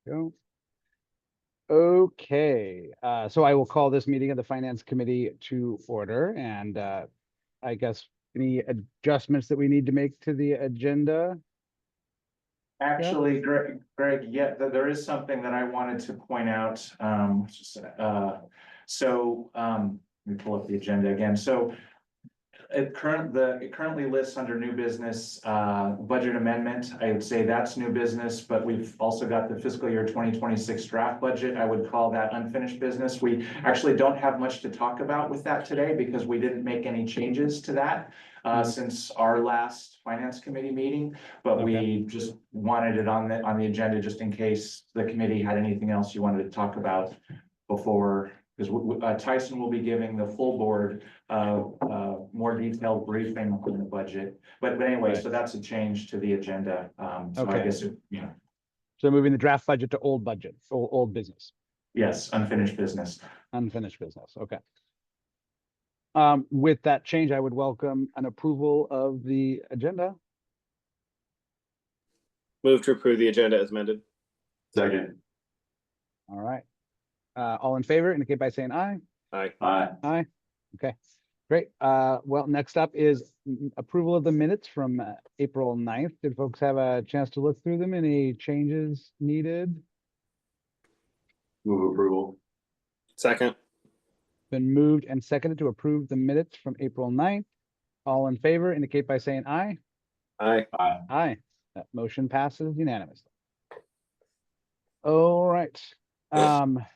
Go. Okay, so I will call this meeting of the Finance Committee to order, and I guess any adjustments that we need to make to the agenda? Actually, Greg, yeah, there is something that I wanted to point out. Let me pull up the agenda again. So it currently lists under new business, budget amendment. I would say that's new business, but we've also got the fiscal year 2026 draft budget. I would call that unfinished business. We actually don't have much to talk about with that today because we didn't make any changes to that since our last finance committee meeting, but we just wanted it on the agenda just in case the committee had anything else you wanted to talk about before, because Tyson will be giving the full board more detailed briefing on the budget. But anyway, so that's a change to the agenda. So I guess So moving the draft budget to old budget, old business. Yes, unfinished business. Unfinished business. Okay. With that change, I would welcome an approval of the agenda. Move to approve the agenda as amended. Second. All right. All in favor, indicate by saying aye. Aye. Aye. Aye. Okay, great. Well, next up is approval of the minutes from April 9th. Did folks have a chance to look through them? Any changes needed? Move approval. Second. Been moved and seconded to approve the minutes from April 9th. All in favor, indicate by saying aye. Aye. Aye. Aye. That motion passes unanimously. All right.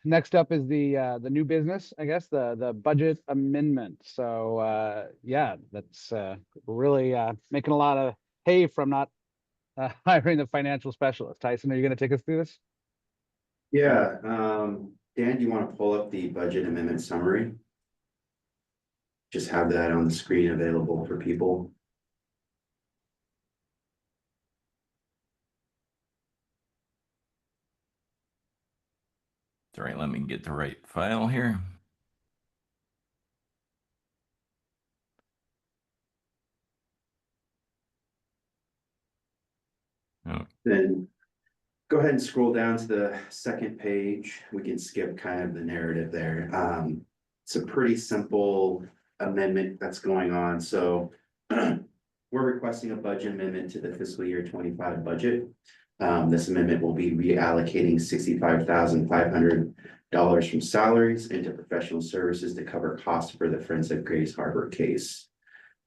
Next up is the new business, I guess, the budget amendment. So yeah, that's really making a lot of hay from not hiring the financial specialist. Tyson, are you going to take us through this? Yeah, Dan, do you want to pull up the budget amendment summary? Just have that on the screen available for people. All right, let me get the right file here. Oh. Then go ahead and scroll down to the second page. We can skip kind of the narrative there. It's a pretty simple amendment that's going on. So we're requesting a budget amendment to the fiscal year 25 budget. This amendment will be reallocating $65,500 from salaries into professional services to cover costs for the forensic Grays Harbor case.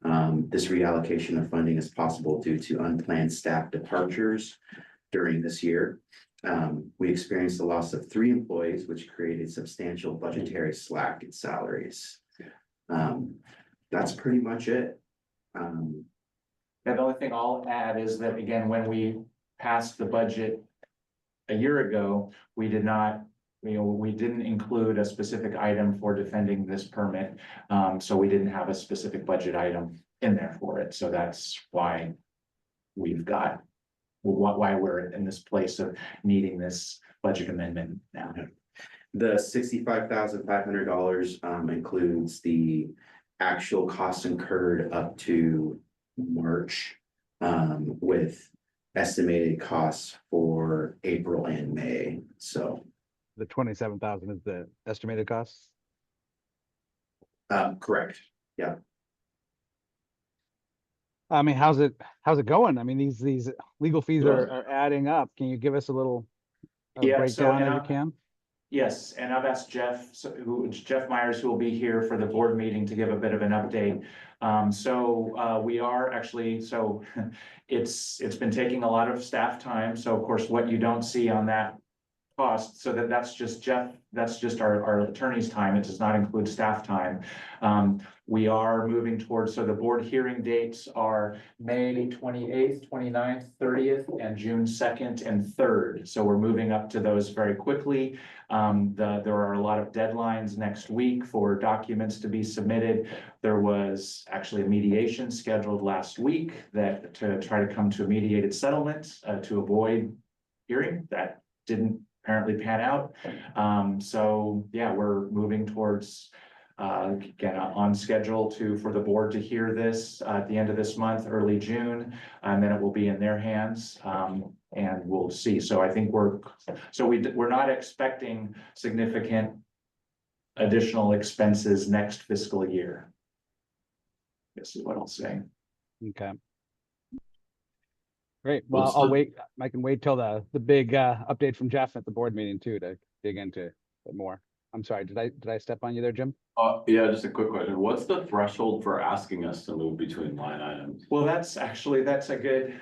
This reallocation of funding is possible due to unplanned staff departures during this year. We experienced the loss of 3 employees, which created substantial budgetary slack in salaries. That's pretty much it. And the only thing I'll add is that, again, when we passed the budget a year ago, we did not, we didn't include a specific item for defending this permit. So we didn't have a specific budget item in there for it. So that's why we've got, why we're in this place of needing this budget amendment now. The $65,500 includes the actual costs incurred up to March, with estimated costs for April and May. So The 27,000 is the estimated cost. correct. Yeah. I mean, how's it going? I mean, these legal fees are adding up. Can you give us a little breakdown if you can? Yes, and I've asked Jeff, Jeff Myers, who will be here for the board meeting, to give a bit of an update. We are actually, it's been taking a lot of staff time. So of course, what you don't see on that cost, so that's just Jeff, that's just our attorney's time. It does not include staff time. We are moving towards, so the board hearing dates are May 28th, 29th, 30th, and June 2nd and 3rd. So we're moving up to those very quickly. There are a lot of deadlines next week for documents to be submitted. There was actually a mediation scheduled last week that to try to come to a mediated settlement to avoid hearing. That didn't apparently pan out. So yeah, we're moving towards Again, on schedule for the board to hear this at the end of this month, early June, and then it will be in their hands. And we'll see. So I think we're not expecting significant additional expenses next fiscal year. This is what I'll say. Okay. Great. Well, What's I'll the- wait. I can wait till the big update from Jeff at the board meeting too to dig into it more. I'm sorry. Did I step on you there, Jim? Yeah, just a quick question. What's the threshold for asking us to move between line items? Well, that's a good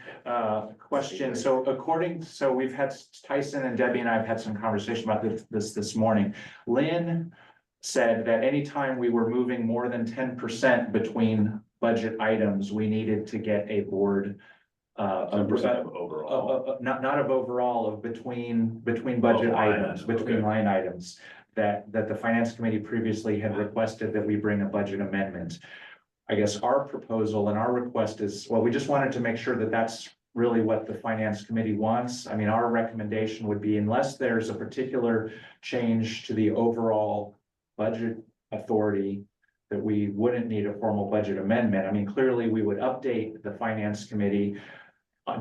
question. So we've had Tyson and Debbie and I have had some conversation about this morning. Lynn said that anytime we were moving more than 10% between budget items, we needed to get a board. 10% of overall. Not of overall, of between budget line items, item, between okay. line items. That the finance committee previously had requested that we bring a budget amendment. I guess our proposal and our request is, well, we just wanted to make sure that that's really what the finance committee wants. I mean, our recommendation would be, unless there's a particular change to the overall budget authority, that we wouldn't need a formal budget amendment. I mean, clearly, we would update the finance committee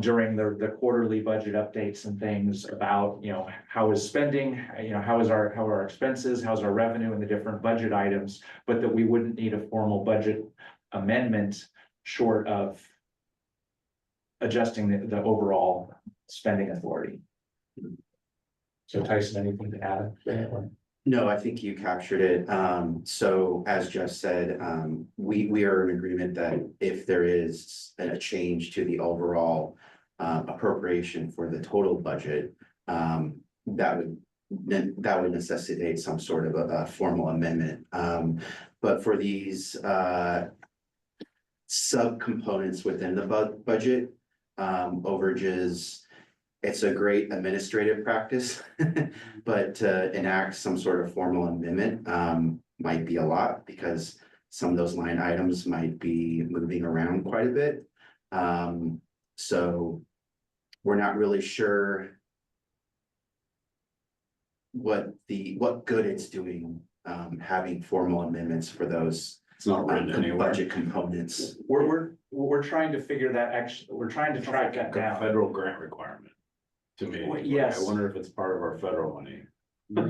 during the quarterly budget updates and things about, how is spending, how are our expenses, how's our revenue and the different budget items, but that we wouldn't need a formal budget amendment short of adjusting the overall spending authority. So Tyson, anything to add? No, I think you captured it. So as Jeff said, we are in agreement that if there is a change to the overall appropriation for the total budget, that would necessitate some sort of a formal amendment. But for these subcomponents within the budget, overages, it's a great administrative practice, but to enact some sort of formal amendment might be a lot, because some of those line items might be moving around quite a bit. So we're not really sure what good it's doing, having formal amendments for those It's not written anywhere. budget components. We're trying to figure that, actually, we're trying to track that A down. federal grant requirement. To me, Well, Like, yes. I wonder if it's part of our federal money.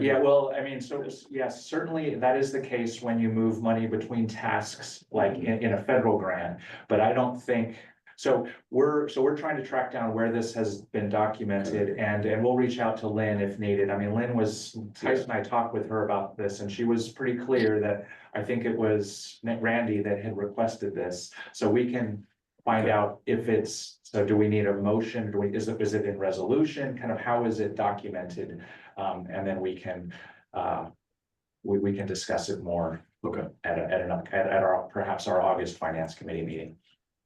Yeah, well, I mean, so yes, certainly that is the case when you move money between tasks, like in a federal grant, but I don't think. So we're trying to track down where this has been documented, and we'll reach out to Lynn if needed. I mean, Tyson and I talked with her about this, and she was pretty clear that I think it was Randy that had requested this, so we can find out if it's, so do we need a motion? Is it in resolution? Kind of how is it documented? And then we can, we can discuss it more Okay. at our, perhaps our August finance committee meeting.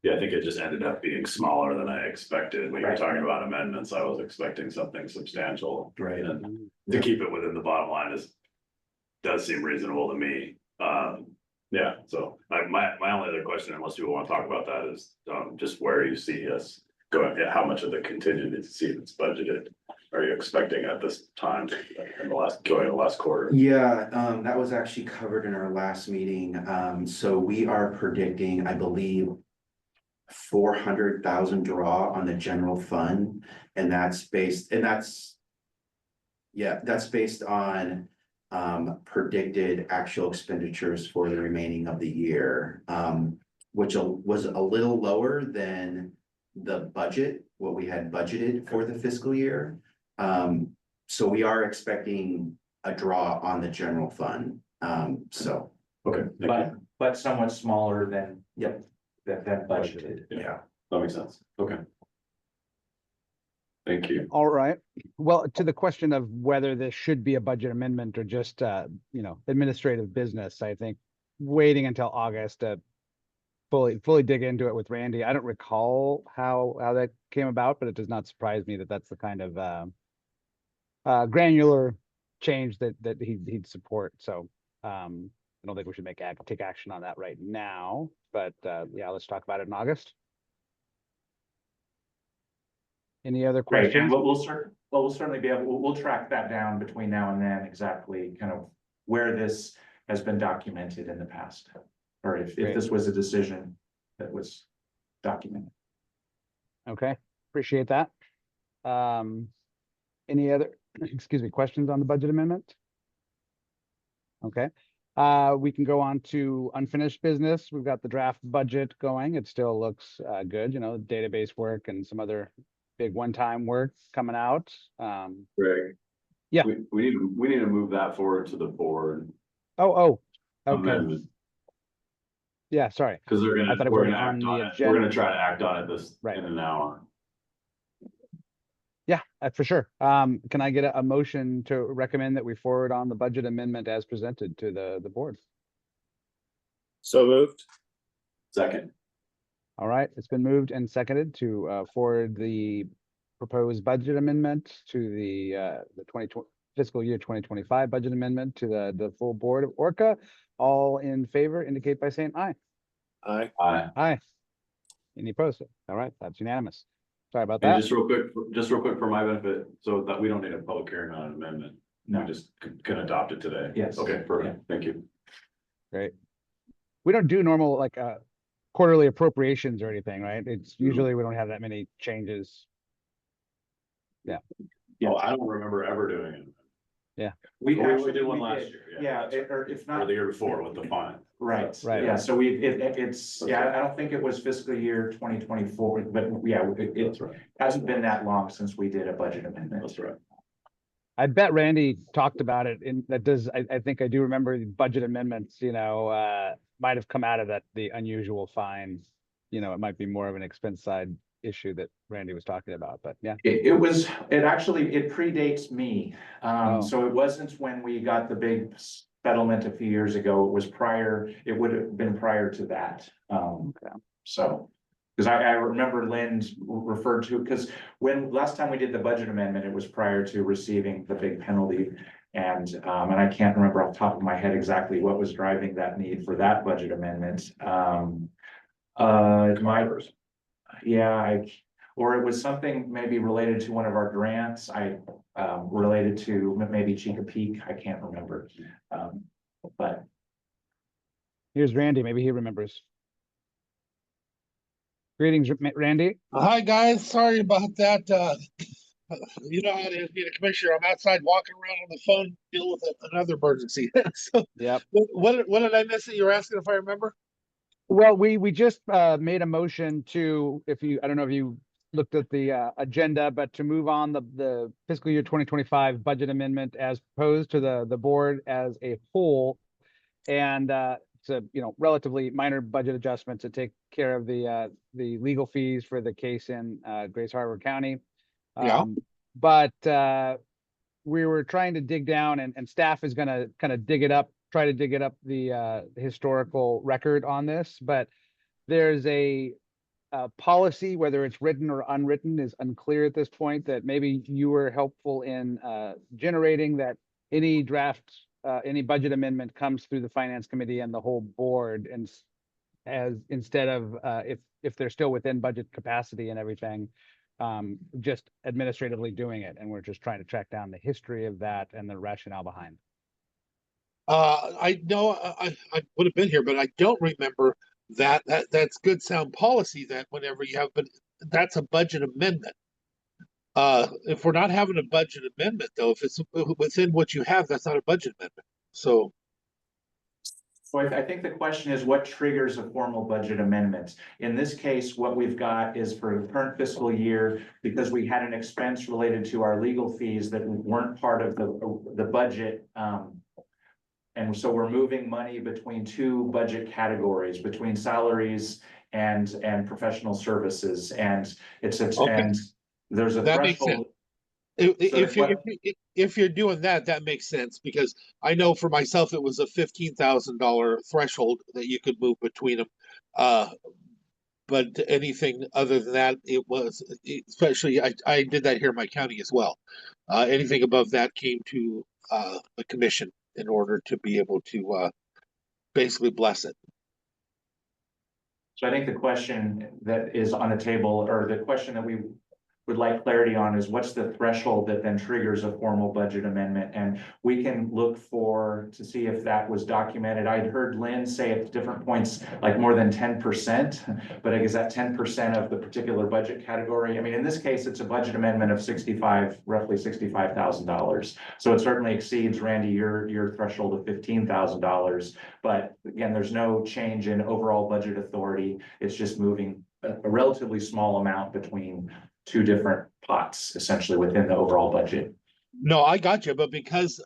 Yeah, I think it just ended up being smaller than I expected. When you were Right. talking about amendments, I was expecting something substantial. Right. And to keep it within the bottom line does seem reasonable to me. Yeah, so my only other question, unless you want to talk about that, is just where you see us going, how much of the contingency that's budgeted are you expecting at this time in the last quarter? Yeah, that was actually covered in our last meeting. So we are predicting, I believe, 400,000 draw on the general fund, and that's based on predicted actual expenditures for the remaining of the year, which was a little lower than the budget, what we had budgeted for the fiscal year. So we are expecting a draw on the general fund. So, Okay, thank you. But somewhat smaller than. Yep. Than budgeted. yeah. That makes sense. Okay. Thank you. All right. Well, to the question of whether this should be a budget amendment or just, administrative business, I think waiting until August to fully dig into it with Randy. I don't recall how that came about, but it does not surprise me that that's the kind of granular change that he'd support. So I don't think we should take action on that right now, but yeah, let's talk about it in August. Any other Great, and questions? we'll certainly be able, we'll track that down between now and then, exactly kind of where this, has been documented in the past. Or if Great. this was a decision that was documented. Okay, appreciate that. Any other, excuse me, questions on the budget amendment? Okay, we can go on to unfinished business. We've got the draft budget going. It still looks good, you know, database work and some other big one-time work coming out. Greg. Yeah. We need to move that forward to the board Okay, amendment, yeah, sorry. because I thought it was we're gonna on act the on it. We're agenda. gonna try to act on it this, Right. in an hour. Yeah, for sure. Can I get a motion to recommend that we forward on the budget amendment as presented to the board? So moved. Second. All right, it's been moved and seconded to forward the proposed budget amendment to the 2020 fiscal year 2025 budget amendment to the full board of ORCAA. All in favor indicate by saying aye. Aye. Aye. Aye. Any opposed? All right, that's unanimous. Sorry about And that. just real quick for my benefit, so that we don't need a public hearing on an amendment. We No. just can adopt it today. Yes. Okay, perfect. Thank you. Great. We don't do normal like quarterly appropriations or anything, right? It's usually we don't have that many changes. Oh, I don't remember ever doing it. We Oh, we actually did one we last did. year. Yeah, that's right. or if Or not, the year before with the fine. right, Right. yeah, so I don't think it was fiscal year 2024, but yeah, it That's right. hasn't been that long since we did a budget amendment. That's right. I bet Randy talked about it in that does, I think I do remember the budget amendments, you know, might have come out of that, the unusual fine. You know, it might be more of an expense side issue that Randy was talking about, but yeah. It predates me. Oh. So it wasn't when we got the big settlement a few years ago. It was prior, it would have been prior to that. Okay. So, because I remember Lynn referred to, because when last time we did the budget amendment, it was prior to receiving the big penalty. And I can't remember off the top of my head exactly what was driving that need for that budget amendment. Or it was something maybe related to one of our grants. Related to maybe Chica Peak. I can't remember. But Here's Randy, maybe he remembers. Greetings, Randy. Hi, guys. Sorry about that. You know how it is being a commissioner. I'm outside walking around on the phone, dealing with another emergency. So Yep. what did I miss that you were asking if I remember? Well, we just made a motion to, I don't know if you looked at the agenda, but to move on the fiscal year 2025 budget amendment as proposed to the board as a whole. And it's a, you know, relatively minor budget adjustment to take care of the legal fees for the case in Grace Harbor County. Yeah. But we were trying to dig down and staff is gonna kind of try to dig it up the historical record on this, but there's a policy, whether it's written or unwritten, is unclear at this point, that maybe you were helpful in generating, that any draft, any budget amendment comes through the finance committee and the whole board, and instead of if they're still within budget capacity and everything, just administratively doing it. And we're just trying to track down the history of that and the rationale behind. I know I would have been here, but I don't remember that. That's good sound policy that whenever you have, but that's a budget amendment. If we're not having a budget amendment though, if it's within what you have, that's not a budget amendment. So I think the question is what triggers a formal budget amendment? In this case, what we've got is for the current fiscal year, because we had an expense related to our legal fees that weren't part of the budget. And so we're moving money between two budget categories, between salaries and professional services. And it's and there's a that makes sense. threshold. If you're doing that, that makes sense, because I know for myself it was a $15,000 threshold that you could move between them. But anything other than that, it was, especially I did that here in my county as well. Anything above that came to the commission in order to be able to basically bless it. So I think the question that is on the table, or the question that we would like clarity on is what's the threshold that then triggers a formal budget amendment? And we can look to see if that was documented. I'd heard Lynn say at different points, like more than 10%, but I guess that 10% of the particular budget category. I mean, in this case, it's a budget amendment of roughly $65,000. So it certainly exceeds, Randy, your threshold of $15,000. But again, there's no change in overall budget authority. It's just moving a relatively small amount between two different pots, essentially within the overall budget. No, I got you, but because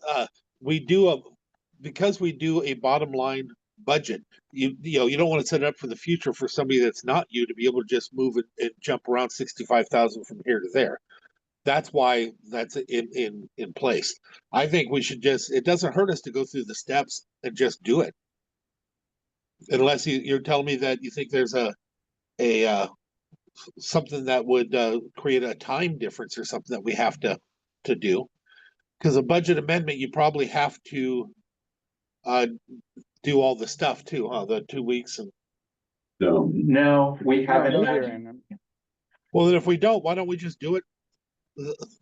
we do a bottom line budget, you don't want to set it up for the future for somebody that's not you to be able to just move it and jump around 65,000 from here to there. That's why that's in place. I think we should it doesn't hurt us to go through the steps and just do it. Unless you're telling me that you think there's a something that would create a time difference or something that we have to do. Because a budget amendment, you probably have to do all the stuff too, huh? The 2 weeks and. No, we haven't. No hearing. Well, then if we don't, why don't we just do it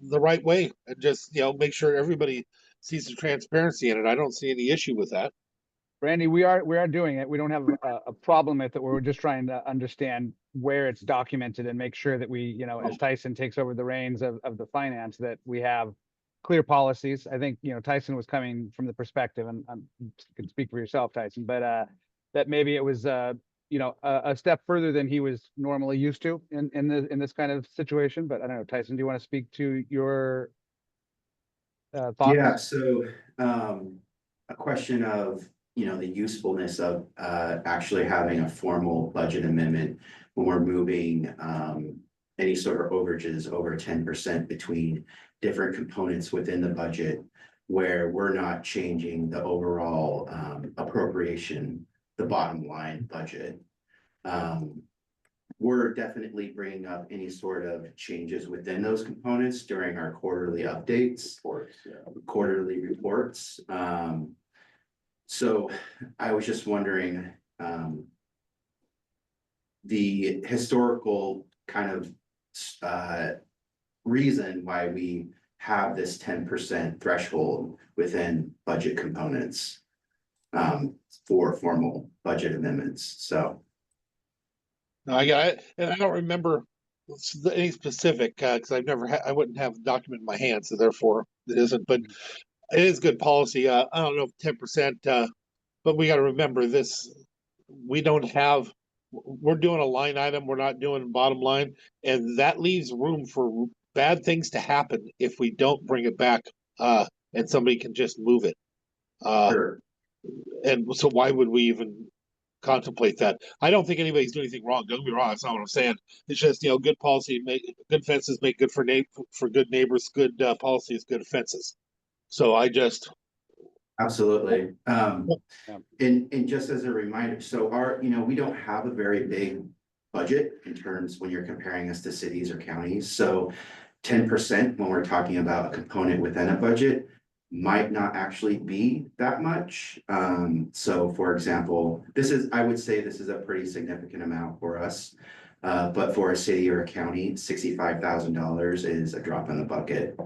the right way and just make sure everybody sees the transparency in it? I don't see any issue with that. Randy, we are doing it. We don't have a problem with it. We're just trying to understand where it's documented and make sure that we, as Tyson takes over the reins of the finance, that we have clear policies. I think, Tyson was coming from the perspective, and you can speak for yourself, Tyson, but that maybe it was, a step further than he was normally used to in this kind of situation. But I don't know, Tyson, do you want to speak to your thoughts? Yeah, so a question of, the usefulness of actually having a formal budget amendment when we're moving any sort of overages over 10% between different components within the budget, where we're not changing the overall appropriation, the bottom line budget. We're definitely bringing up any sort of changes within those components during our quarterly updates, quarterly reports. So I was just wondering, the historical kind of reason why we have this 10% threshold within budget components for formal budget amendments. So. No, I got it, and I don't remember any specific because I wouldn't have the document in my hand, so therefore it isn't. But it is good policy. I don't know if 10%, but we got to remember this. We're doing a line item. We're not doing bottom line, and that leaves room for bad things to happen if we don't bring it back, and somebody can just move it. Sure. And so why would we even contemplate that? I don't think anybody's doing anything wrong. Don't get me wrong. That's not what I'm saying. It's just, good policy, good fences make good for good neighbors. Good policy is good fences. So I just. Absolutely. And just as a reminder, so we don't have a very big budget in terms when you're comparing us to cities or counties. So 10% when we're talking about a component within a budget might not actually be that much. So for example, I would say this is a pretty significant amount for us. But for a city or a county, $65,000 is a drop in the bucket.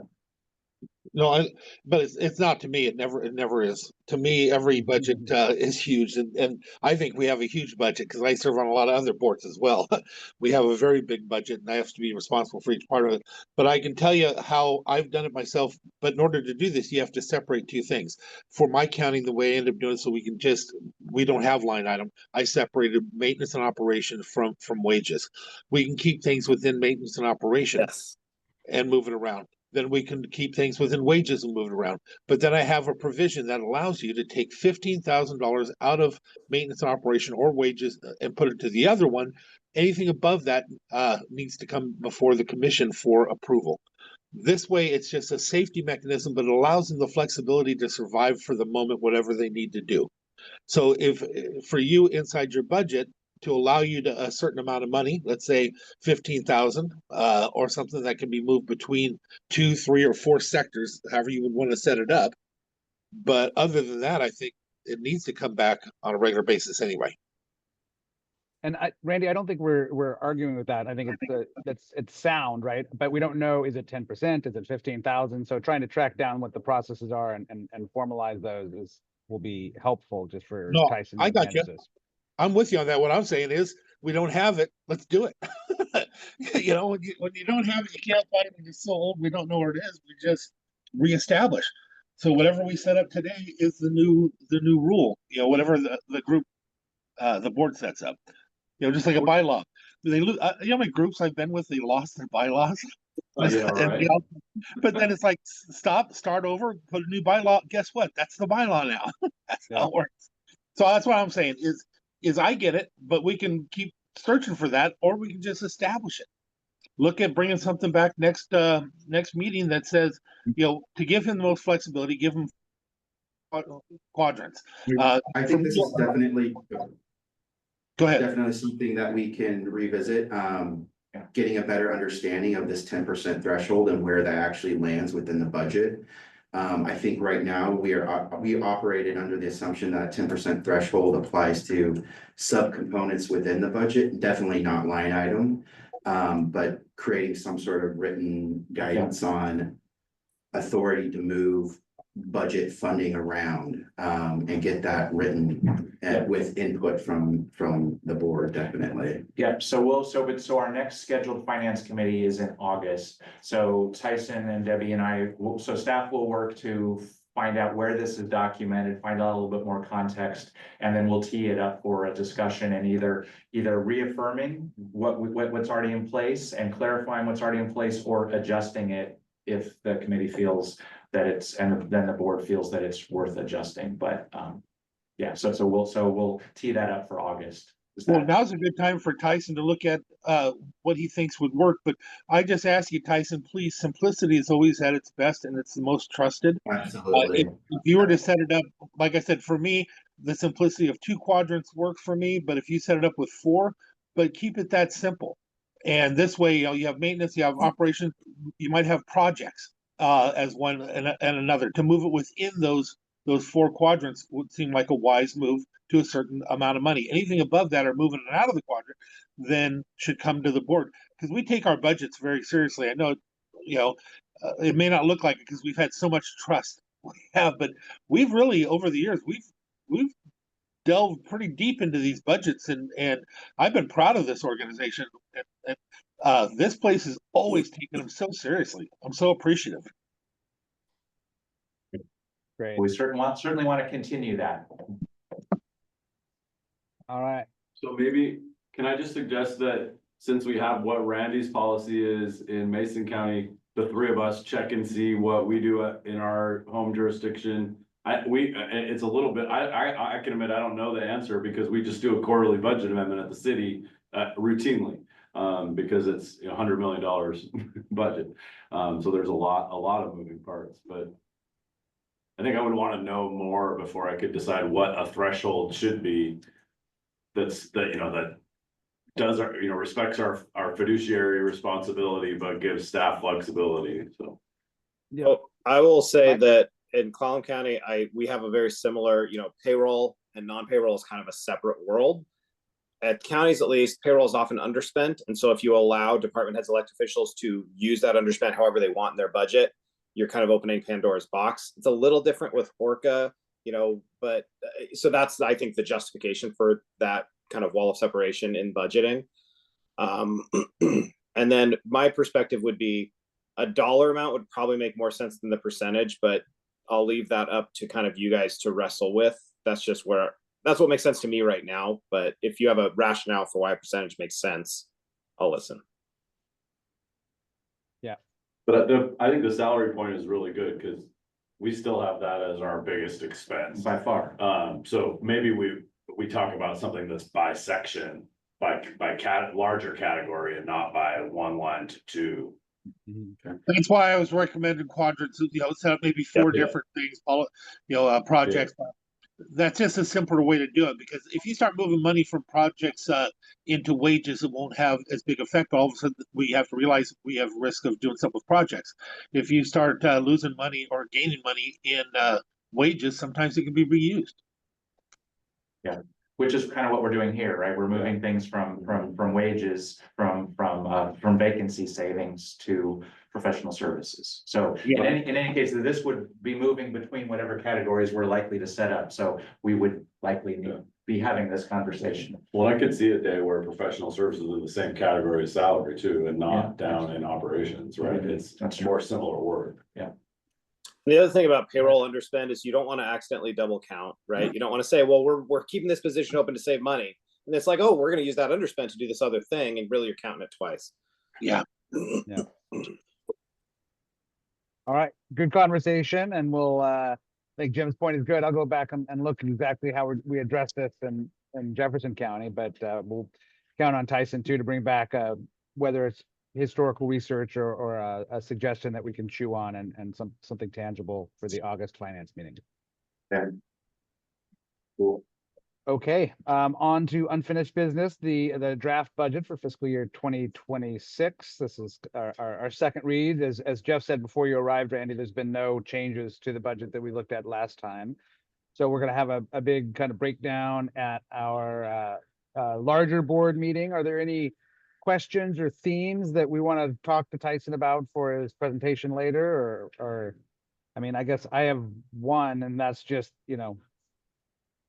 No, but it's not to me. It never is. To me, every budget is huge, and I think we have a huge budget because I serve on a lot of other boards as well. We have a very big budget, and I have to be responsible for each part of it. But I can tell you how I've done it myself. But in order to do this, you have to separate two things. For my counting, the way I end up doing it, so we don't have line item. I separated maintenance and operation from wages. We can keep things within maintenance and operation and move it around. Then we can keep things within wages and move it around. But then I have a provision that allows you to take $15,000 out of maintenance and operation or wages and put it to the other one. Anything above that needs to come before the commission for approval. This way, it's just a safety mechanism, but it allows them the flexibility to survive for the moment, whatever they need to do. So if for you inside your budget, to allow you to a certain amount of money, let's say 15,000, or something that can be moved between 2, 3, or 4 sectors, however you would want to set it up. But other than that, I think it needs to come back on a regular basis anyway. And Randy, I don't think we're arguing with that. I think it's sound, right? But we don't know, is it 10%? Is it 15,000? So trying to track down what the processes are and formalize those will be helpful just for No, Tyson I to got you. manage this. I'm with you on that. What I'm saying is, we don't have it. Let's do it. You know, when you don't have it, you can't find it. When it's so old, we don't know where it is. We just reestablish. So whatever we set up today is the new rule. You know, whatever the group, the board sets up. You know, just like a bylaw. They lose. You know how many groups I've been with? They lost their bylaws. Yeah, And, right. you know, but then it's like, stop, start over, put a new bylaw. Guess what? That's the bylaw now. That's Yeah. how it works. So that's what I'm saying is I get it, but we can keep searching for that, or we can just establish it. Look at bringing something back next meeting that says, you know, to give him the most flexibility, give him quadrants. I think this is definitely, Go ahead. definitely something that we can revisit. Getting a better understanding of this 10% threshold and where that actually lands within the budget. I think right now we operated under the assumption that 10% threshold applies to subcomponents within the budget, definitely not line item. But creating some sort of written guidance on authority to move budget funding around, and get that written with input from the board, definitely. Yep, so our next scheduled finance committee is in August. So Tyson and Debbie and so staff will work to find out where this is documented, find out a little bit more context, and then we'll tee it up for a discussion and either reaffirming what's already in place and clarifying what's already in place, or adjusting it if the committee feels that and then the board feels that it's worth adjusting. But yeah, so we'll tee that up for August. Well, now's a good time for Tyson to look at what he thinks would work. But I just ask you, Tyson, please, simplicity is always at its best and it's the most trusted. Absolutely. If you were to set it up, like I said, for me, the simplicity of 2 quadrants works for me. But if you set it up with 4, but keep it that simple. And this way, you know, you have maintenance, you have operations, you might have projects as one and another. To move it within those 4 quadrants would seem like a wise move to a certain amount of money. Anything above that or moving it out of the quadrant then should come to the board, because we take our budgets very seriously. I know, you know, it may not look like it because we've had so much trust we have, but we've really over the years we've delved pretty deep into these budgets, and I've been proud of this organization. This place has always taken them so seriously. I'm so appreciative. Great. We certainly want to continue that. All right. So maybe, can I just suggest that since we have what Randy's policy is in Mason County, the 3 of us check and see what we do in our home jurisdiction. It's a little bit, I can admit, I don't know the answer because we just do a quarterly budget amendment at the city routinely. Because it's $100 million budget. So there's a lot of moving parts, but I think I would want to know more before I could decide what a threshold should be. That does respects our fiduciary responsibility, but gives staff flexibility. So, Yeah. Well, I will say Right. that in Clallam County, we have a very similar, payroll and non-payroll is kind of a separate world. At counties, at least, payroll is often underspent. And so if you allow department heads, elected officials to use that underspent however they want in their budget, you're kind of opening Pandora's box. It's a little different with ORCAA, but so that's, I think, the justification for that kind of wall of separation in budgeting. And then my perspective would be a dollar amount would probably make more sense than the percentage, but I'll leave that up to kind of you guys to wrestle with. That's what makes sense to me right now. But if you have a rationale for why a percentage makes sense, I'll listen. Yeah. but I think the salary point is really good because we still have that as our biggest expense. By far. So maybe we talk about something that's by section, by larger category and not by 1 line to 2. That's why I was recommending quadrants. Set up maybe 4 different things, projects. Yeah. That's just a simpler way to do it, because if you start moving money from projects into wages, it won't have as big effect. All of a sudden, we have to realize we have risk of doing something with projects. If you start losing money or gaining money in wages, sometimes it can be reused. Yeah. which is kind of what we're doing here, right? We're moving things from wages, from vacancy savings to professional services. So in any case, this would be moving between whatever categories we're likely to set up. So we would likely be having this conversation. Well, I could see a day where professional services are the same category as salary too, and not down in operations, right? It's That's more similar work. The other thing about payroll underspend is you don't want to accidentally double count, right? You don't want to say, well, we're keeping this position open to save money. And it's like, oh, we're going to use that underspend to do this other thing. And really you're counting it twice. Yeah. All right, good conversation, and we'll, I think Jim's point is good. I'll go back and look at exactly how we address this in Jefferson County, but we'll count on Tyson too to bring back whether it's historical research or a suggestion that we can chew on and something tangible for the August finance meeting. Okay. Cool. Okay, on to unfinished business, the draft budget for fiscal year 2026. This is our second read. As Jeff said before you arrived, Randy, there's been no changes to the budget that we looked at last time. So we're gonna have a big kind of breakdown at our larger board meeting. Are there any questions or themes that we want to talk to Tyson about for his presentation later? Or I mean, I guess I have one, and that's just, you know,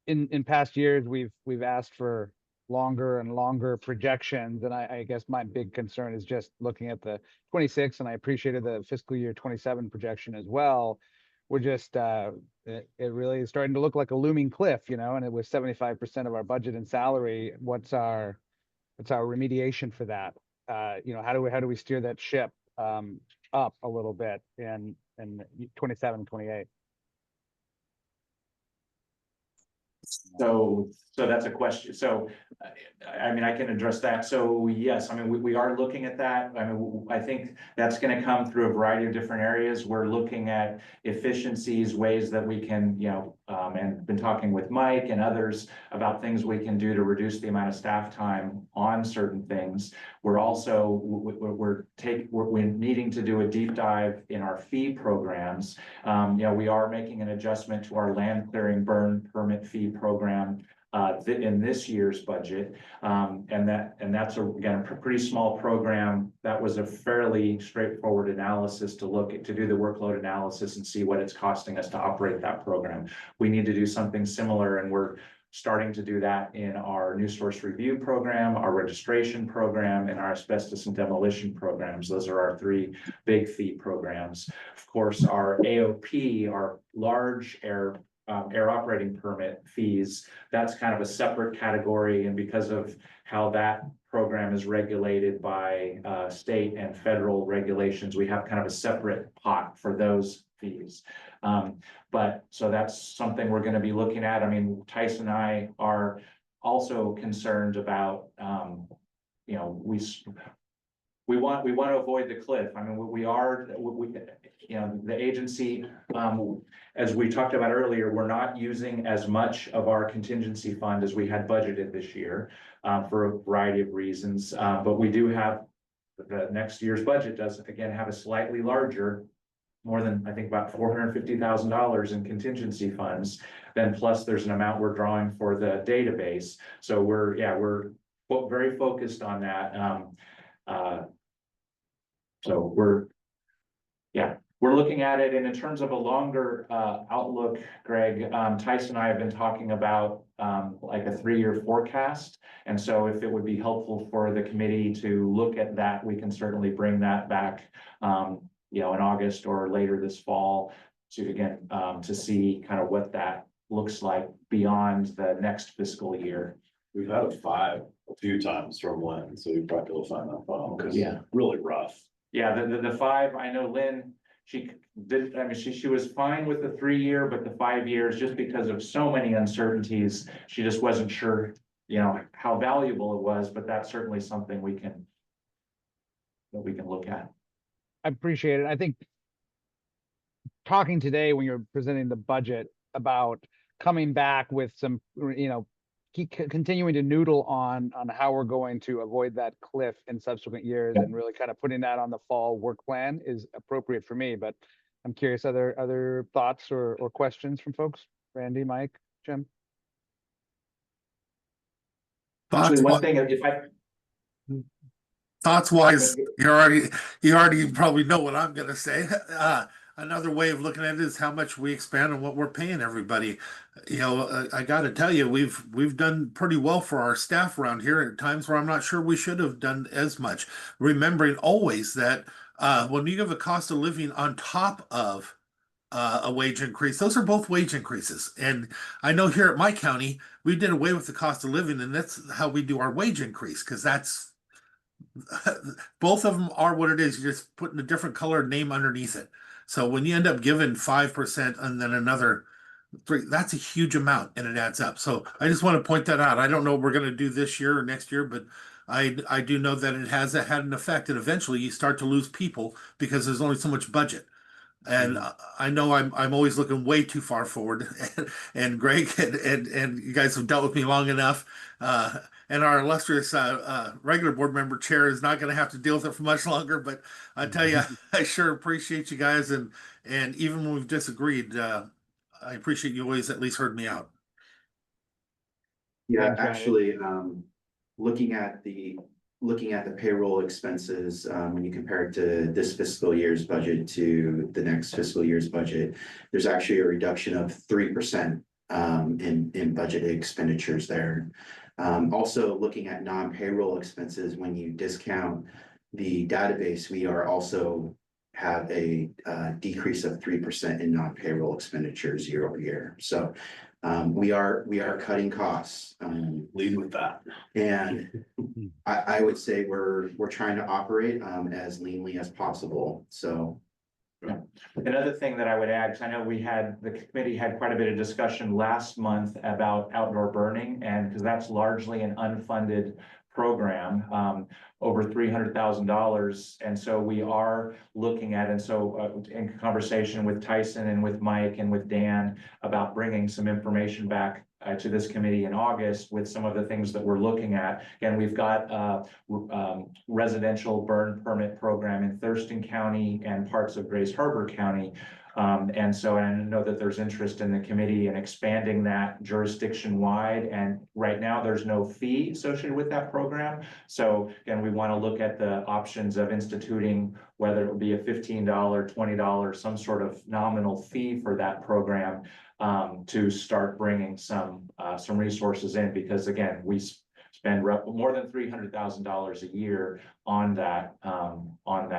in past years, we've asked for longer and longer projections. And I guess my big concern is just looking at the 26, and I appreciated the fiscal year 27 projection as well. We're just, it really is starting to look like a looming cliff, you know, and it was 75% of our budget and salary. What's our remediation for that? You know, how do we steer that ship up a little bit in 27, 28? So that's a question. So, I mean, I can address that. So yes, I mean, we are looking at that. I mean, I think that's going to come through a variety of different areas. We're looking at efficiencies, ways that we can, you know, and been talking with Mike and others about things we can do to reduce the amount of staff time on certain things. We're also, we're needing to do a deep dive in our fee programs. You know, we are making an adjustment to our land clearing burn permit fee program in this year's budget. And that's again, a pretty small program. That was a fairly straightforward analysis to do the workload analysis and see what it's costing us to operate that program. We need to do something similar, and we're starting to do that in our new source review program, our registration program, and our asbestos and demolition programs. Those are our three big fee programs. Of course, our AOP, our large air operating permit fees, that's kind of a separate category. And because of how that program is regulated by state and federal regulations, we have kind of a separate pot for those fees. But so that's something we're going to be looking at. I mean, Tyson and I are also concerned about, you know, we want to avoid the cliff. I mean, we you know, the agency, as we talked about earlier, we're not using as much of our contingency fund as we had budgeted this year for a variety of reasons. But we do have the next year's budget does again have a slightly larger, more than I think about $450,000 in contingency funds. Then plus there's an amount we're drawing for the database. So we're very focused on that. So we're looking at it. And in terms of a longer outlook, Greg, Tyson and I have been talking about like a 3-year forecast. And so if it would be helpful for the committee to look at that, we can certainly bring that back, you know, in August or later this fall to again, to see kind of what that looks like beyond the next fiscal year. We've had a few times from Lynn, so we probably will find that file because really rough. Yeah, the 5, I know Lynn, she did, I mean, she was fine with the 3-year, but the 5 years, just because of so many uncertainties, she just wasn't sure, you know, how valuable it was, but that's certainly something we can look at. I appreciate it. I think talking today when you're presenting the budget about coming back with some, you know, continuing to noodle on how we're going to avoid that cliff in subsequent years and really kind of putting that on the fall work plan is appropriate for me. But I'm curious, other thoughts or questions from folks? Randy, Mike, Jim? Actually, one thing, if I, Thoughts wise, you already probably know what I'm gonna say. Another way of looking at it is how much we expand on what we're paying everybody. I got to tell you, we've done pretty well for our staff around here at times where I'm not sure we should have done as much. Remembering always that when you give a cost of living on top of a wage increase, those are both wage increases. And I know here at my county, we did away with the cost of living, and that's how we do our wage increase because that's both of them are what it is. You're just putting a different colored name underneath it. So when you end up giving 5% and then another 3, that's a huge amount and it adds up. So I just want to point that out. I don't know what we're going to do this year or next year, but I do know that it has had an effect, and eventually you start to lose people because there's only so much budget. And I know I'm always looking way too far forward, and Greg and you guys have dealt with me long enough. And our illustrious regular board member chair is not going to have to deal with it for much longer. But I tell you, I sure appreciate you guys, and even when we've disagreed, I appreciate you always at least heard me out. Yeah, Thanks, Ryan. actually, looking at the payroll expenses, when you compare it to this fiscal year's budget to the next fiscal year's budget, there's actually a reduction of 3% in budgeted expenditures there. Also looking at non-payroll expenses, when you discount the database, we are also have a decrease of 3% in non-payroll expenditures year over year. So we are cutting costs. Lead with that. And I would say we're trying to operate as leanly as possible. So another thing that I would add, because I know the committee had quite a bit of discussion last month about outdoor burning, and because that's largely an unfunded program, over $300,000. And so we are looking at, and so in conversation with Tyson and with Mike and with Dan about bringing some information back to this committee in August with some of the things that we're looking at. And we've got residential burn permit program in Thurston County and parts of Grays Harbor County. And so I know that there's interest in the committee in expanding that jurisdiction wide. And right now there's no fee associated with that program. So again, we want to look at the options of instituting, whether it would be a $15, $20, some sort of nominal fee for that program, to start bringing some resources in, because again, we spend more than $300,000 a year on that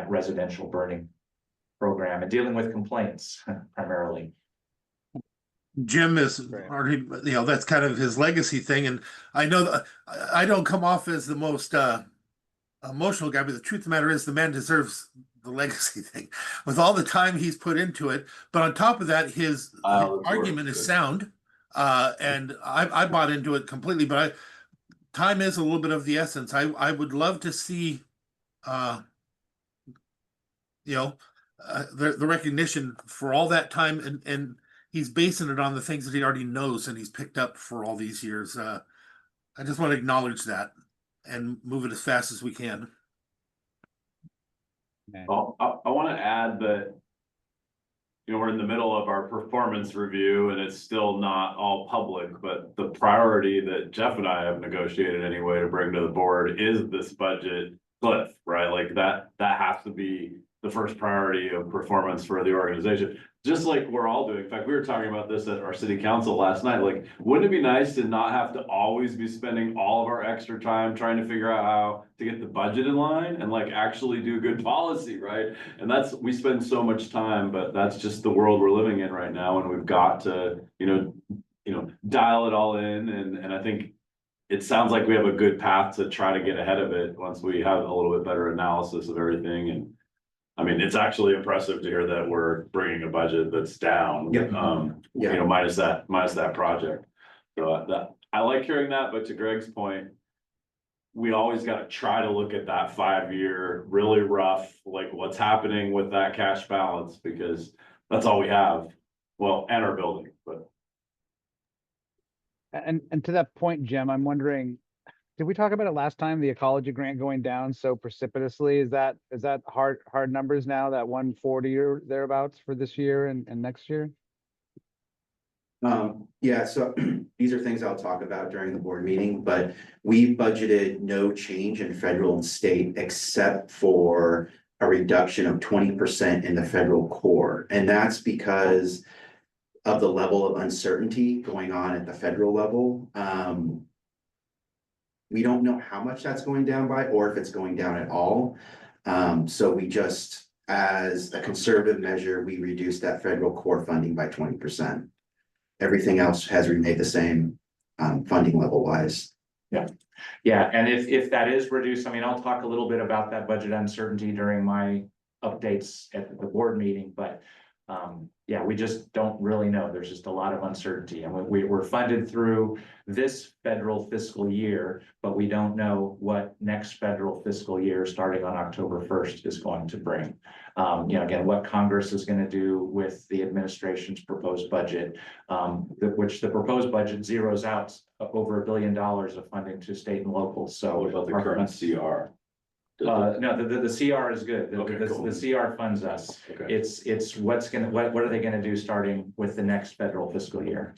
residential burning program and dealing with complaints primarily. Jim is Right. already, that's kind of his legacy thing. And I know that I don't come off as the most emotional guy, but the truth of the matter is the man deserves the legacy thing with all the time he's put into it. But on top of that, his argument is sound. And I bought into it completely, but time is a little bit of the essence. I would love to see, the recognition for all that time, and he's basing it on the things that he already knows and he's picked up for all these years. I just want to acknowledge that and move it as fast as we can. Well, I want to add that, we're in the middle of our performance review and it's still not all public, but the priority that Jeff and I have negotiated anyway to bring to the board is this budget cliff, right? Like that has to be the first priority of performance for the organization, just like we're all doing. In fact, we were talking about this at our city council last night. Like, wouldn't it be nice to not have to always be spending all of our extra time trying to figure out how to get the budget in line and like actually do good policy, right? And we spend so much time, but that's just the world we're living in right now. And we've got to, dial it all in. And I think it sounds like we have a good path to try to get ahead of it once we have a little bit better analysis of everything. And I mean, it's actually impressive to hear that we're bringing a budget that's down, Yep. minus that project. So I like hearing that, but to Greg's point, we always got to try to look at that 5-year, really rough, like what's happening with that cash balance, because that's all we have. Well, and our building, but. And to that point, Jim, I'm wondering, did we talk about it last time, the ecology grant going down so precipitously? Is that hard numbers now, that 140 or thereabouts for this year and next year? Yeah, so these are things I'll talk about during the board meeting, but we budgeted no change in federal and state except for a reduction of 20% in the federal core. And that's because of the level of uncertainty going on at the federal level. We don't know how much that's going down by or if it's going down at all. So we just, as a conservative measure, we reduced that federal core funding by 20%. Everything else has remained the same, funding level wise. Yeah, and if that is reduced, I mean, I'll talk a little bit about that budget uncertainty during my updates at the board meeting, but yeah, we just don't really know. There's just a lot of uncertainty, and we're funded through this federal fiscal year, but we don't know what next federal fiscal year, starting on October 1st, is going to bring. You know, again, what Congress is going to do with the administration's proposed budget, which the proposed budget zeroes out over $1 billion of funding to state and local. So What about the current CR? no, the CR is good. Okay, cool. The CR funds us. Okay. It's what are they gonna do starting with the next federal fiscal year?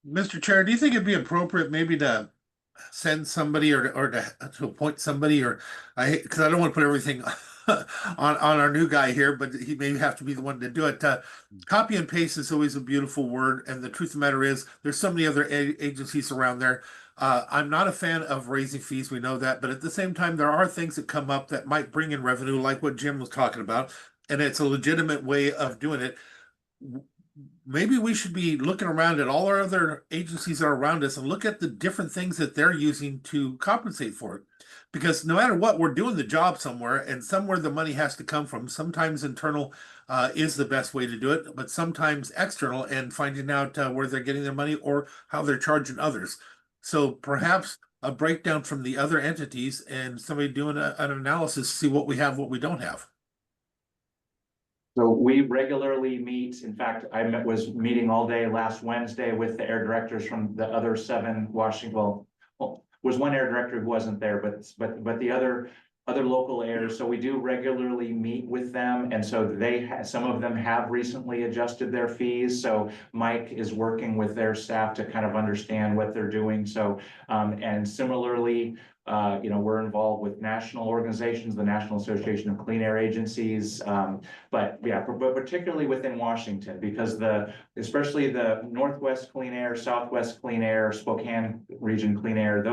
Mr. Chair, do you think it'd be appropriate maybe to send somebody or to appoint somebody, or because I don't want to put everything on our new guy here, but he may have to be the one to do it. Copy and paste is always a beautiful word, and the truth of the matter is there's so many other agencies around there. I'm not a fan of raising fees, we know that, but at the same time, there are things that come up that might bring in revenue, like what Jim was talking about, and it's a legitimate way of doing it. Maybe we should be looking around at all our other agencies that are around us and look at the different things that they're using to compensate for it. Because no matter what, we're doing the job somewhere, and somewhere the money has to come from. Sometimes internal is the best way to do it, but sometimes external, and finding out where they're getting their money or how they're charging others. So perhaps a breakdown from the other entities and somebody doing an analysis to see what we have, what we don't have. So we regularly meet. In fact, was meeting all day last Wednesday with the air directors from the other 7 Washington. Well, was one air director who wasn't there, but the other local airs. So we do regularly meet with them, and so some of them have recently adjusted their fees. So Mike is working with their staff to kind of understand what they're doing. So and similarly, you know, we're involved with national organizations, the National Association of Clean Air Agencies, but yeah, but particularly within Washington, because especially the Northwest Clean Air, Southwest Clean Air, Spokane Region Clean Air,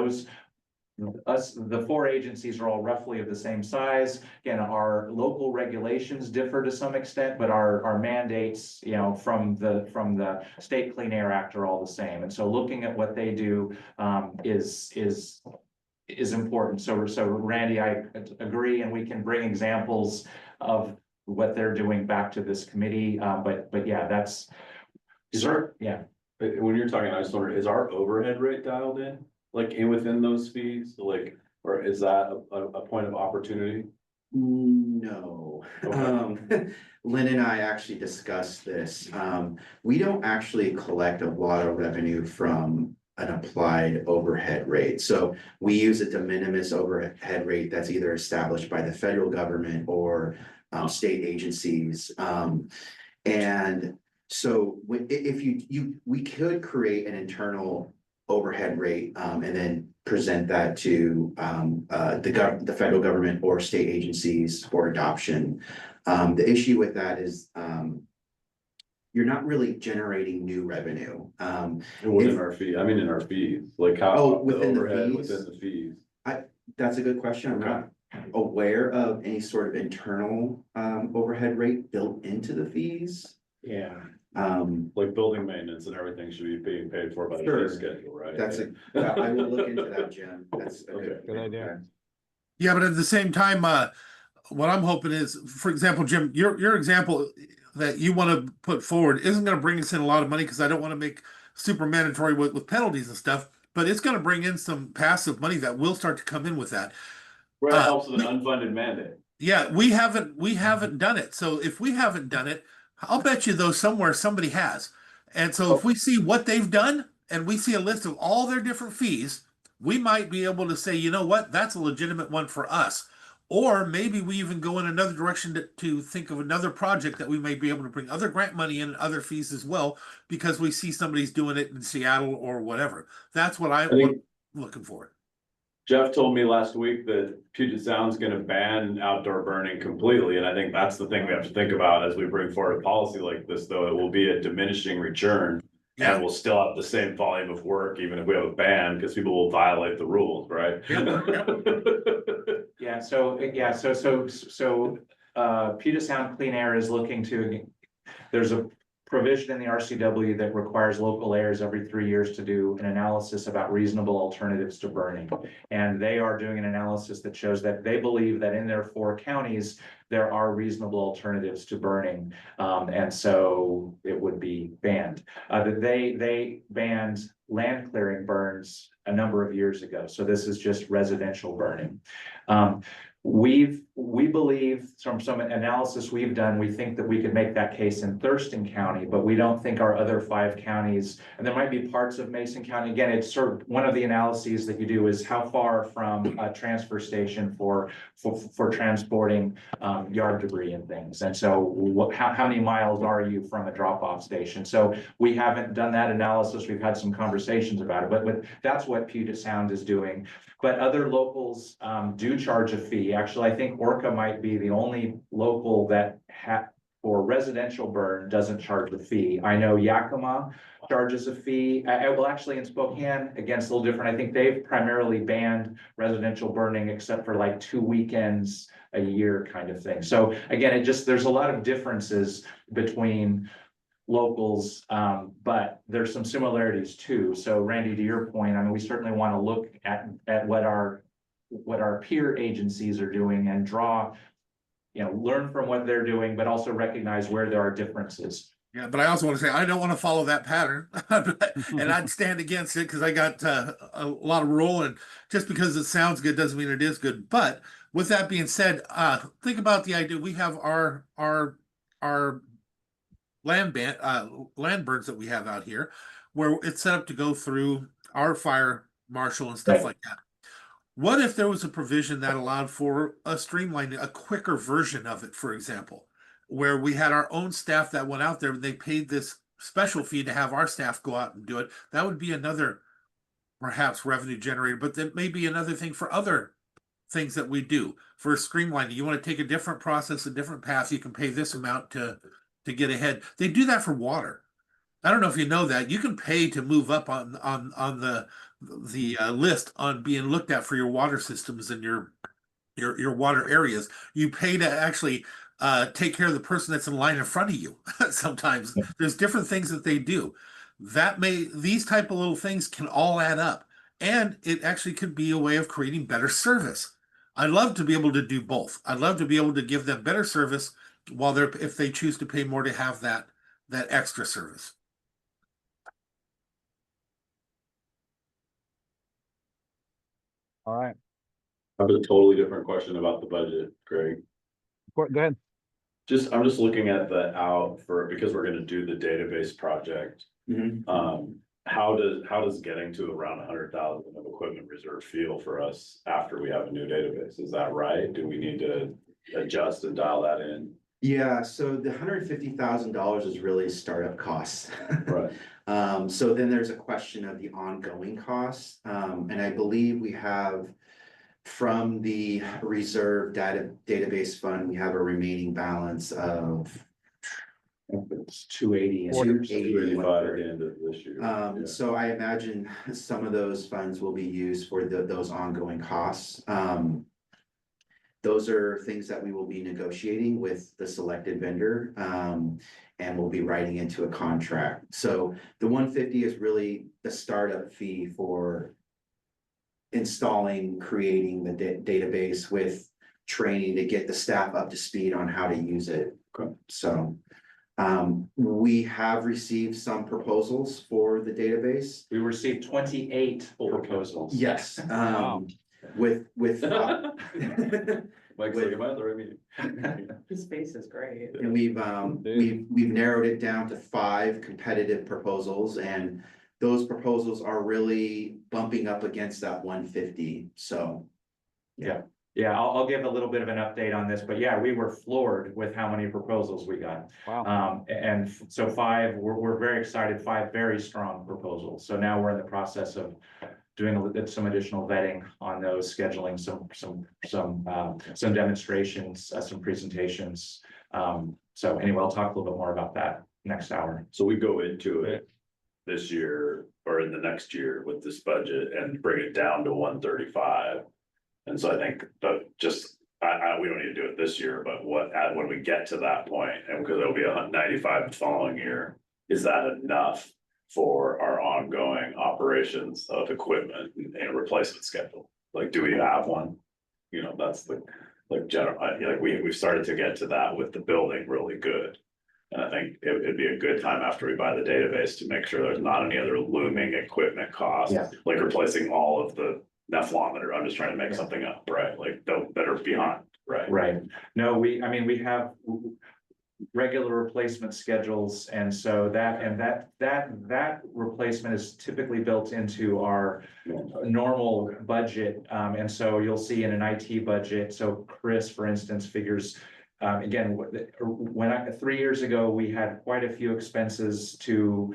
the 4 agencies are all roughly of the same size. Again, our local regulations differ to some extent, but our mandates, you know, from the State Clean Air Act are all the same. And so looking at what they do is important. So Randy, I agree, and we can bring examples of what they're doing back to this committee. But yeah, yeah. When you're talking, I just wonder, is our overhead rate dialed in? Like within those fees, like, or is that a point of opportunity? No. Okay. Lynn and I actually discussed this. We don't actually collect a lot of revenue from an applied overhead rate. So we use a de minimis overhead rate that's either established by the federal government or state agencies. And so if we could create an internal overhead rate and then present that to the federal government or state agencies for adoption. The issue with that is you're not really generating new revenue. Within our fee, I mean, in our fees, like how within the overhead fees? within the fees. That's a good question. I'm not aware of any sort of internal overhead rate built into the fees. Yeah. Like building maintenance and everything should be being paid for by the Sure. fee schedule, right? I will look into that, Jim. That's a Okay. Good idea. Yeah, but at the same time, what I'm hoping is, for example, Jim, your example that you want to put forward isn't going to bring us in a lot of money, because I don't want to make super mandatory with penalties and stuff, but it's going to bring in some passive money that will start to come in with that. Where it helps with an unfunded mandate. Yeah, we haven't done it. So if we haven't done it, I'll bet you though somewhere somebody has. And so if we see what they've done and we see a list of all their different fees, we might be able to say, you know what, that's a legitimate one for us. Or maybe we even go in another direction to think of another project that we may be able to bring other grant money in and other fees as well, because we see somebody's doing it in Seattle or whatever. That's what I think looking for. Jeff told me last week that Puget Sound's gonna ban outdoor burning completely, and I think that's the thing we have to think about as we bring forward a policy like this, though. It will be a diminishing return. Yeah. And we'll still have the same volume of work, even if we have a ban, because people will violate the rules, right? Puget Sound Clean Air is looking to, there's a provision in the RCW that requires local layers every 3 years to do an analysis about reasonable alternatives to burning. And they are doing an analysis that shows that they believe that in their 4 counties, there are reasonable alternatives to burning. And so it would be banned. They banned land clearing burns a number of years ago. So this is just residential burning. We believe from some analysis we've done, we think that we could make that case in Thurston County, but we don't think our other 5 counties, and there might be parts of Mason County. Again, it's sort of one of the analyses that you do is how far from a transfer station for transporting yard debris and things. And so how many miles are you from a drop-off station? So we haven't done that analysis. We've had some conversations about it, but that's what Puget Sound is doing. But other locals do charge a fee. Actually, I think ORCAA might be the only local that for residential burn doesn't charge a fee. I know Yakima charges a fee. Well, actually in Spokane, again, it's a little different. I think they've primarily banned residential burning except for like 2 weekends a year kind of thing. So again, there's a lot of differences between locals, but there's some similarities too. So Randy, to your point, I mean, we certainly want to look at what our peer agencies are doing and draw, learn from what they're doing, but also recognize where there are differences. Yeah, but I also want to say I don't want to follow that pattern, and I'd stand against it because I got a lot of rule, and just because it sounds good doesn't mean it is good. But with that being said, think about the idea we have our land burns that we have out here, where it's set up to go through our fire marshal and stuff like that. What if there was a provision that allowed for a streamlined, a quicker version of it, for example, where we had our own staff that went out there and they paid this special fee to have our staff go out and do it? That would be another perhaps revenue generator, but that may be another thing for other things that we do for streamlining. You want to take a different process, a different path, you can pay this amount to get ahead. They do that for water. I don't know if you know that. You can pay to move up on the list on being looked at for your water systems and your water areas. You pay to actually take care of the person that's in line in front of you. Sometimes there's different things that they do. These type of little things can all add up, and it actually could be a way of creating better service. I'd love to be able to do both. I'd love to be able to give them better service while if they choose to pay more to have that extra service. All right. I have a totally different question about the budget, Greg. Go ahead. I'm just looking at because we're gonna do the database project. How does getting to around 100,000 of equipment reserve feel for us after we have a new database? Is that right? Do we need to adjust and dial that in? Yeah, so the $150,000 is really startup costs. Right. So then there's a question of the ongoing costs. And I believe we have from the reserve database fund, we have a remaining balance of It's 280 and 285 at the end of this year. So I imagine some of those funds will be used for those ongoing costs. Those are things that we will be negotiating with the selected vendor, and we'll be writing into a contract. So the 150 is really the startup fee for installing, creating the database with training to get the staff up to speed on how to use it. Okay. So we have received some proposals for the database. We received 28 proposals. Yes. Wow. With Mike's like, am I at the right meeting? His face is great. and we've narrowed it down to 5 competitive proposals, and those proposals are really bumping up against that 150. So Yeah. Yeah, I'll give a little bit of an update on this, but yeah, we were floored with how many proposals we got. Wow. So we're very excited, 5 very strong proposals. So now we're in the process of doing some additional vetting on those, scheduling some demonstrations, some presentations. So anyway, I'll talk a little bit more about that next hour. So we go into it this year or in the next year with this budget and bring it down to 135. And so I think that we don't need to do it this year, but when we get to that point, and because it'll be 195 the following year, is that enough for our ongoing operations of equipment and replacement schedule? Like, do we have one? You know, that's the, like, general, like, we've started to get to that with the building really good. And I think it'd be a good time after we buy the database to make sure there's not any other looming equipment costs. Yeah. Like replacing all of the Nephilometer, I'm just trying to make something up, right? Like, that are beyond, right? Right. No, we have regular replacement schedules, and so that replacement is typically built into our normal budget. And so you'll see in an IT budget, so Chris, for instance, figures, again, when 3 years ago, we had quite a few expenses to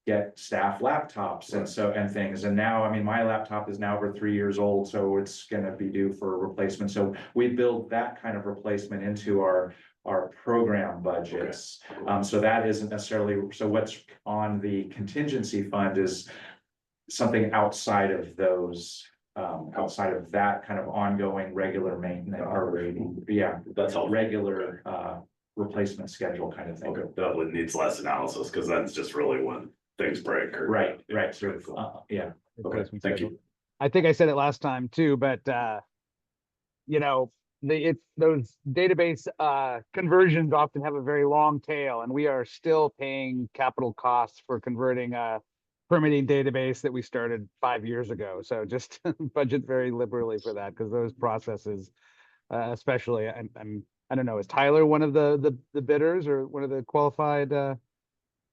get staff laptops and things. And now, I mean, my laptop is now over 3 years old, so it's gonna be due for a replacement. So we build that kind of replacement into our program budgets. So that isn't necessarily, so what's on the contingency fund is something outside of those, outside of that kind of ongoing regular maintenance or, yeah, That's all. regular replacement schedule kind of thing. Okay, that one needs less analysis, because that's just really when things break or. Right, sort of, yeah. Okay, Replacement thank schedule. you. I think I said it last time too, but those database conversions often have a very long tail, and we are still paying capital costs for converting a permitting database that we started 5 years ago. So just budget very liberally for that, because those processes, especially, I don't know, is Tyler one of the bidders or one of the qualified?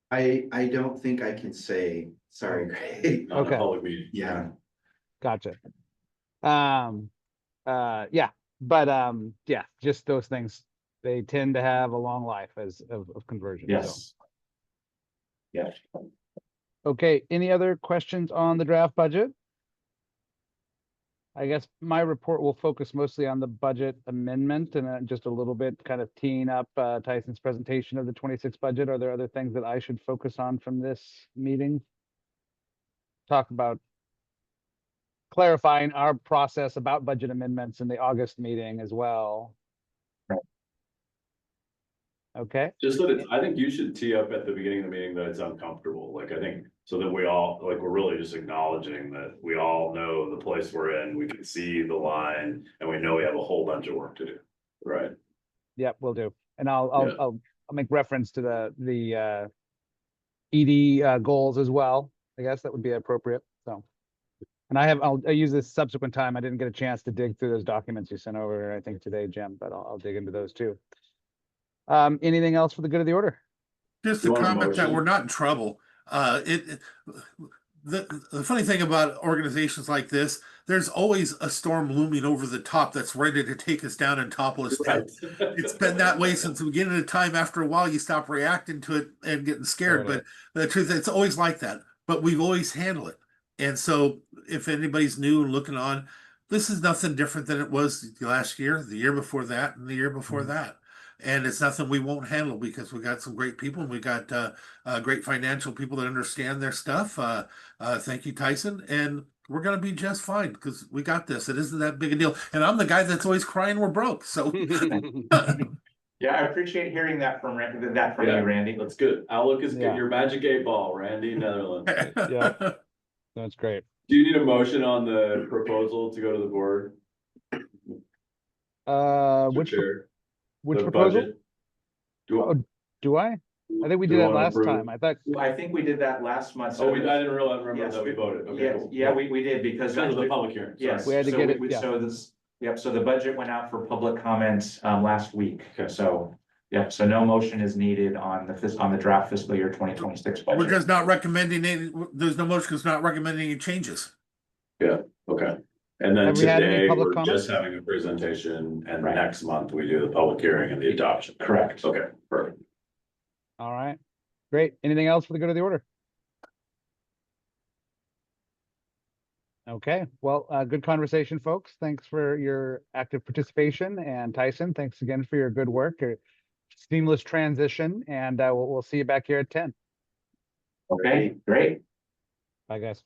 I don't think I can say, sorry, Greg. Not a Okay. public meeting. Yeah, Gotcha. Yeah, but yeah, just those things, they tend to have a long life of conversion. So. Yes. Yeah. Okay, any other questions on the draft budget? I guess my report will focus mostly on the budget amendment and just a little bit kind of teeing up Tyson's presentation of the 26 budget. Are there other things that I should focus on from this meeting? Talk about clarifying our process about budget amendments in the August meeting as well. Right. Okay. Just that I think you should tee up at the beginning of the meeting that it's uncomfortable, like, I think, so that we all, like, we're really just acknowledging that we all know the place we're in, we can see the line, and we know we have a whole bunch of work to do, right? Yep, will do. And I'll make reference to the ED goals as well. I guess that would be appropriate. So, and I'll use this subsequent time. I didn't get a chance to dig through those documents you sent over, I think today, Jim, but I'll dig into those too. Anything else for the good of the order? Just You a want a comment that motion? we're not in trouble. The funny thing about organizations like this, there's always a storm looming over the top that's ready to take us down and topple us down. It's been that way since the beginning of time. After a while, you stop reacting to it and getting scared. Totally. But the truth, it's always like that. But we've always handled it. And so if anybody's new and looking on, this is nothing different than it was last year, the year before that, and the year before that. And it's nothing we won't handle because we got some great people. And we got great financial people that understand their stuff. Thank you, Tyson. And we're going to be just fine because we got this. It isn't that big a deal. And I'm the guy that's always crying we're broke. So Yeah, I appreciate hearing that from Yeah. you, Randy. That's good. Outlook is Yeah. good. Your magic 8 ball, Randy Netherlands. Yeah. That's great. Do you need a motion on the proposal to go to the board? to Which chair which the proposal? budget? Do Oh, do I? I think we do did you that wanna last approve? time. I thought, I think we did that last month. Oh, I didn't remember Yes, that we voted. Okay, Yeah, cool. yeah, we did because. Because of the public hearing. Sorry. Yes. We had to so get it, yeah. So this, yep, so the budget went out for public comment last week. So, yep, so no motion is needed on the draft fiscal year 2026 budget. we're just not recommending any, there's no motion because not recommending any changes. Yeah, okay. And then Have we had any today, public we're comments? just having a presentation, and Right. next month we do the public hearing and the adoption. Correct. Okay, perfect. All right, great. Anything else for the good of the order? Okay, well, good conversation, folks. Thanks for your active participation, and Tyson, thanks again for your good work. Seamless transition, and we'll see you back here at 10. Okay, great. Bye, guys.